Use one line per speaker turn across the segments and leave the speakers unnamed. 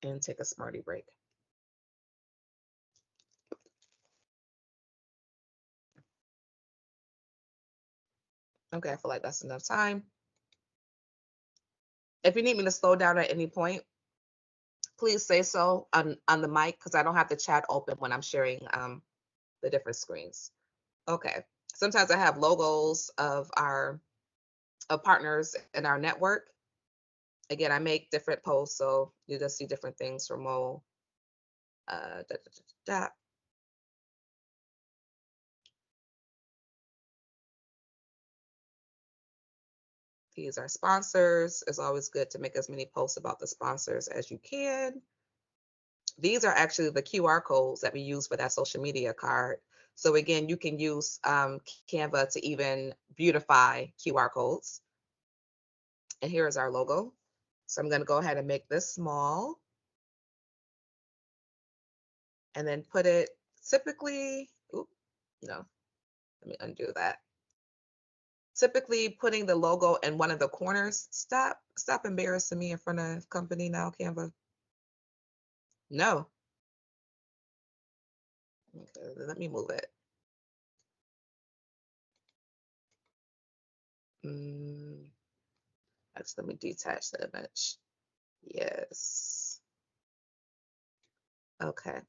and take a Smarty break. Okay, I feel like that's enough time. If you need me to slow down at any point, please say so on the mic, because I don't have the chat open when I'm sharing the different screens. Okay. Sometimes I have logos of our partners in our network. Again, I make different posts, so you just see different things from Mo. Da, da, da, da. These are sponsors. It's always good to make as many posts about the sponsors as you can. These are actually the QR codes that we use for that social media card. So again, you can use Canva to even beautify QR codes. And here is our logo. So I'm going to go ahead and make this small. And then put it typically, no, let me undo that. Typically putting the logo in one of the corners. Stop embarrassing me in front of company now, Canva. No. Okay, let me move it. Let me detach the image. Yes. Okay.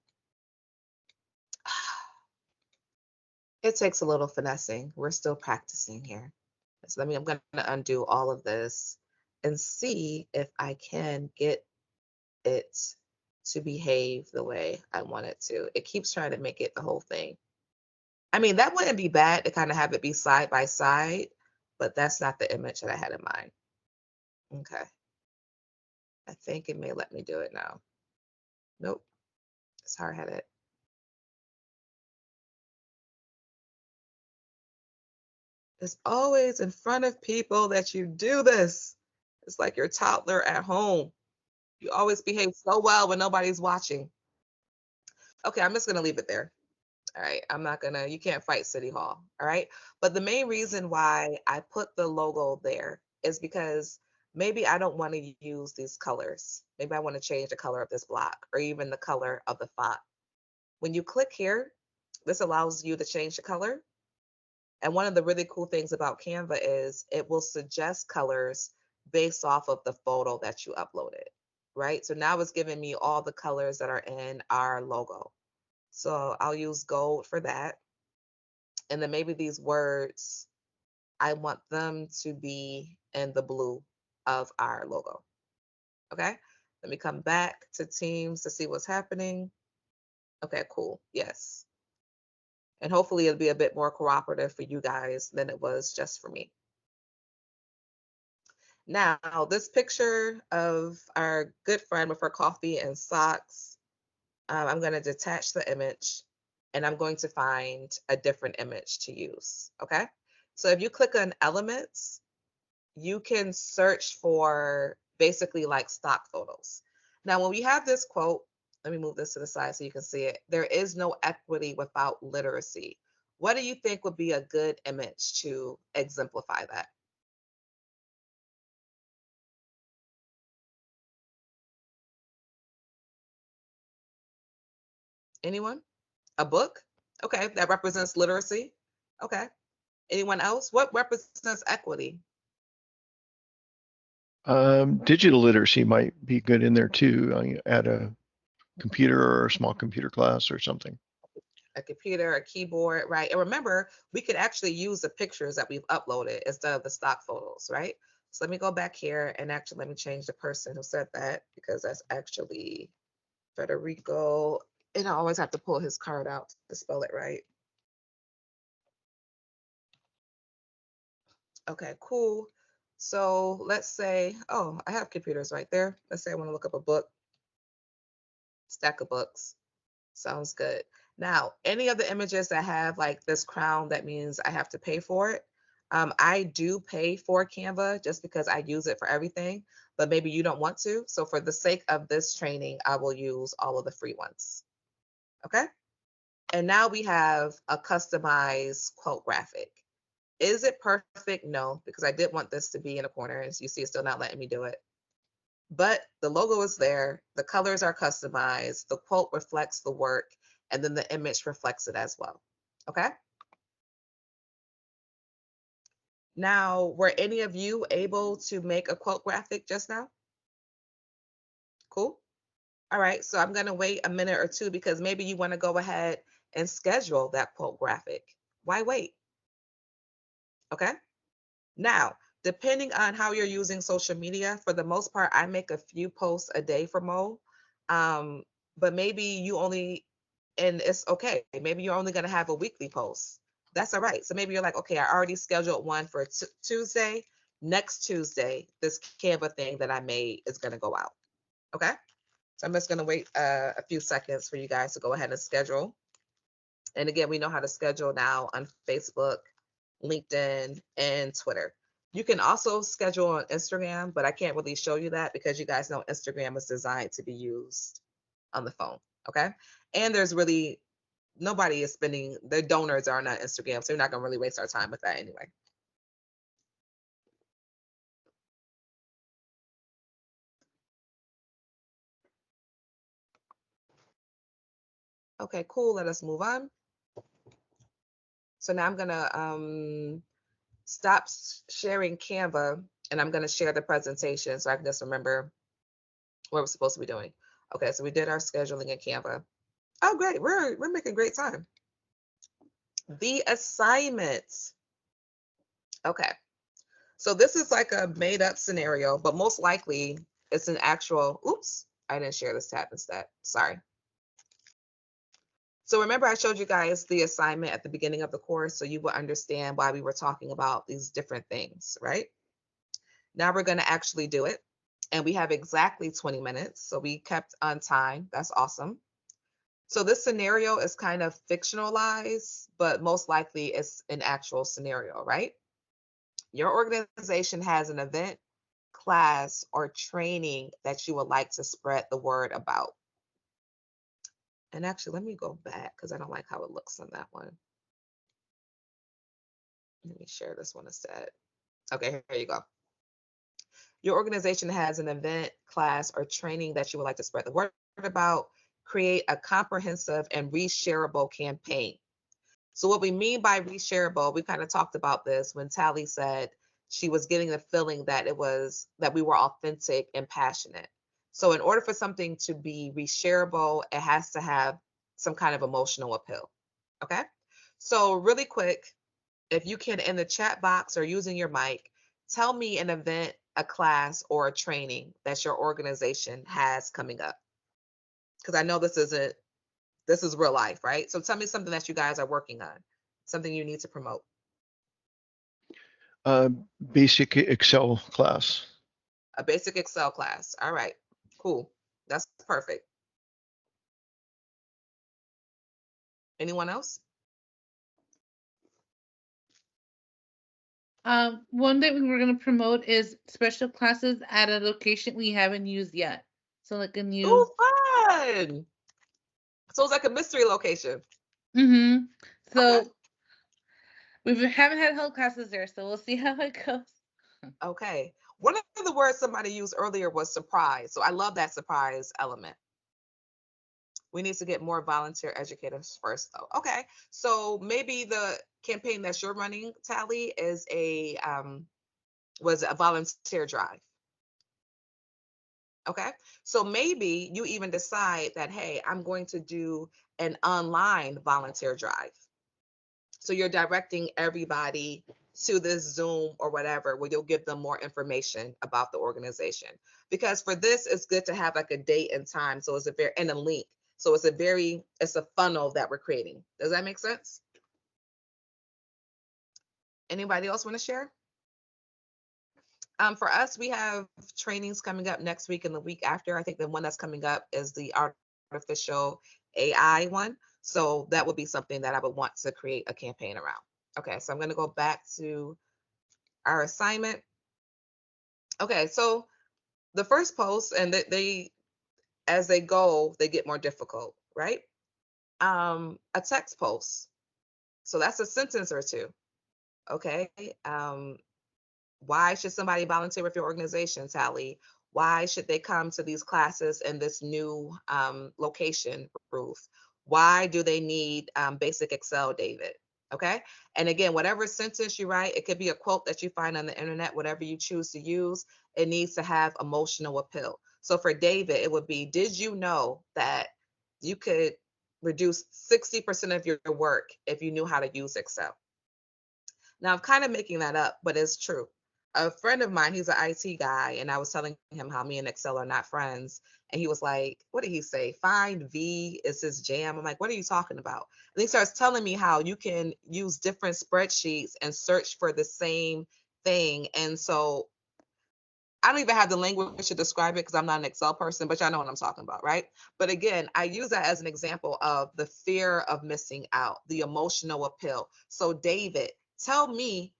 It takes a little finessing. We're still practicing here. So I'm going to undo all of this and see if I can get it to behave the way I want it to. It keeps trying to make it the whole thing. I mean, that wouldn't be bad to kind of have it be side by side, but that's not the image that I had in mind. Okay. I think it may let me do it now. Nope. It's hard-headed. It's always in front of people that you do this. It's like your toddler at home. You always behave so well when nobody's watching. Okay, I'm just going to leave it there. All right, I'm not gonna, you can't fight City Hall. All right. But the main reason why I put the logo there is because maybe I don't want to use these colors. Maybe I want to change the color of this block or even the color of the font. When you click here, this allows you to change the color. And one of the really cool things about Canva is it will suggest colors based off of the photo that you uploaded, right? So now it's giving me all the colors that are in our logo. So I'll use gold for that. And then maybe these words, I want them to be in the blue of our logo. Okay. Let me come back to Teams to see what's happening. Okay, cool. Yes. And hopefully it'll be a bit more cooperative for you guys than it was just for me. Now, this picture of our good friend with her coffee and socks, I'm going to detach the image and I'm going to find a different image to use. Okay. So if you click on elements, you can search for basically like stock photos. Now, when we have this quote, let me move this to the side so you can see it. There is no equity without literacy. What do you think would be a good image to exemplify that? Anyone? A book? Okay, that represents literacy. Okay. Anyone else? What represents equity?
Digital literacy might be good in there too. Add a computer or a small computer class or something.
A computer, a keyboard, right? And remember, we could actually use the pictures that we've uploaded instead of the stock photos, right? So let me go back here and actually let me change the person who said that, because that's actually Federico. And I always have to pull his card out to spell it right. Okay, cool. So let's say, oh, I have computers right there. Let's say I want to look up a book, stack of books. Sounds good. Now, any of the images that have like this crown, that means I have to pay for it. I do pay for Canva just because I use it for everything, but maybe you don't want to. So for the sake of this training, I will use all of the free ones. Okay. And now we have a customized quote graphic. Is it perfect? No, because I did want this to be in a corner. As you see, it's still not letting me do it. But the logo is there, the colors are customized, the quote reflects the work, and then the image reflects it as well. Okay. Now, were any of you able to make a quote graphic just now? Cool. All right. So I'm going to wait a minute or two because maybe you want to go ahead and schedule that quote graphic. Why wait? Okay. Now, depending on how you're using social media, for the most part, I make a few posts a day for Mo. Um, but maybe you only, and it's okay. Maybe you're only going to have a weekly post. That's all right. So maybe you're like, okay, I already scheduled one for Tuesday. Next Tuesday, this Canva thing that I made is going to go out. Okay. So I'm just going to wait a few seconds for you guys to go ahead and schedule. And again, we know how to schedule now on Facebook, LinkedIn, and Twitter. You can also schedule on Instagram, but I can't really show you that because you guys know Instagram is designed to be used on the phone. Okay. And there's really nobody is spending, their donors are on Instagram. So you're not going to really waste our time with that anyway. Okay, cool. Let us move on. So now I'm going to stop sharing Canva and I'm going to share the presentation so I can just remember what we're supposed to be doing. Okay, so we did our scheduling in Canva. Oh, great. We're making great time. The assignments. Okay. So this is like a made up scenario, but most likely it's an actual, oops, I didn't share this tab instead. Sorry. So remember I showed you guys the assignment at the beginning of the course so you will understand why we were talking about these different things, right? Now we're going to actually do it. And we have exactly 20 minutes. So we kept on time. That's awesome. So this scenario is kind of fictionalized, but most likely it's an actual scenario, right? Your organization has an event, class, or training that you would like to spread the word about. And actually, let me go back because I don't like how it looks on that one. Let me share this one instead. Okay, here you go. Your organization has an event, class, or training that you would like to spread the word about. Create a comprehensive and reshareable campaign. So what we mean by reshareable, we kind of talked about this when Tally said she was getting the feeling that it was that we were authentic and passionate. So in order for something to be reshareable, it has to have some kind of emotional appeal. Okay. So really quick, if you can in the chat box or using your mic, tell me an event, a class, or a training that your organization has coming up. Because I know this is real life, right? So tell me something that you guys are working on, something you need to promote.
Basic Excel class.
A basic Excel class. All right, cool. That's perfect. Anyone else?
One that we were going to promote is special classes at a location we haven't used yet. So like a new.
Oh, fun. So it's like a mystery location.
Mm-hmm. So
Okay.
we haven't had whole classes there, so we'll see how it goes.
Okay. One of the words somebody used earlier was surprise. So I love that surprise element. We need to get more volunteer educators first, though. Okay. So maybe the campaign that you're running, Tally, is was a volunteer drive. Okay. So maybe you even decide that, hey, I'm going to do an online volunteer drive. So you're directing everybody to this Zoom or whatever, where you'll give them more information about the organization. Because for this, it's good to have like a date and time. So it's a very, and a link. So it's a funnel that we're creating. Does that make sense? Anybody else want to share? For us, we have trainings coming up next week and the week after. I think the one that's coming up is the artificial AI one. So that would be something that I would want to create a campaign around. Okay, so I'm going to go back to our assignment. Okay, so the first post, and they as they go, they get more difficult, right? A text post. So that's a sentence or two. Okay. Why should somebody volunteer with your organization, Tally? Why should they come to these classes in this new location, Ruth? Why do they need basic Excel, David? Okay. And again, whatever sentence you write, it could be a quote that you find on the internet, whatever you choose to use, it needs to have emotional appeal. So for David, it would be, did you know that you could reduce 60% of your work if you knew how to use Excel? Now, I'm kind of making that up, but it's true. A friend of mine, he's an IT guy, and I was telling him how me and Excel are not friends. And he was like, what did he say? Find V is his jam. I'm like, what are you talking about? And he starts telling me how you can use different spreadsheets and search for the same thing. And so I don't even have the language to describe it because I'm not an Excel person, but y'all know what I'm talking about, right? But again, I use that as an example of the fear of missing out, the emotional appeal. So, David, tell me,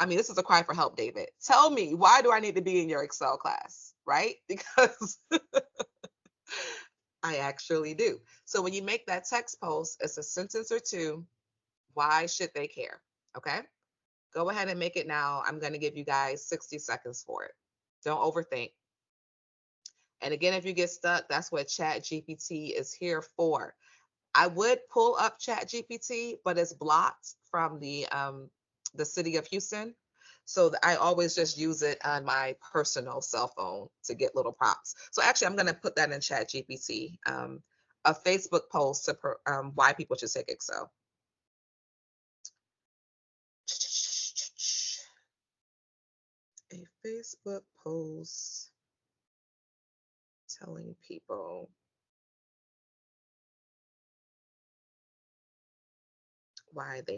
I mean, this is a cry for help, David. Tell me, why do I need to be in your Excel class, right? Because I actually do. So, when you make that text post, it's a sentence or two. Why should they care? Okay. Go ahead and make it now. I'm going to give you guys 60 seconds for it. Don't overthink. And again, if you get stuck, that's what Chat GPT is here for. I would pull up Chat GPT, but it's blocked from the city of Houston. So I always just use it on my personal cell phone to get little prompts. So actually, I'm going to put that in Chat GPT, a Facebook post to why people should take Excel. A Facebook post telling people why they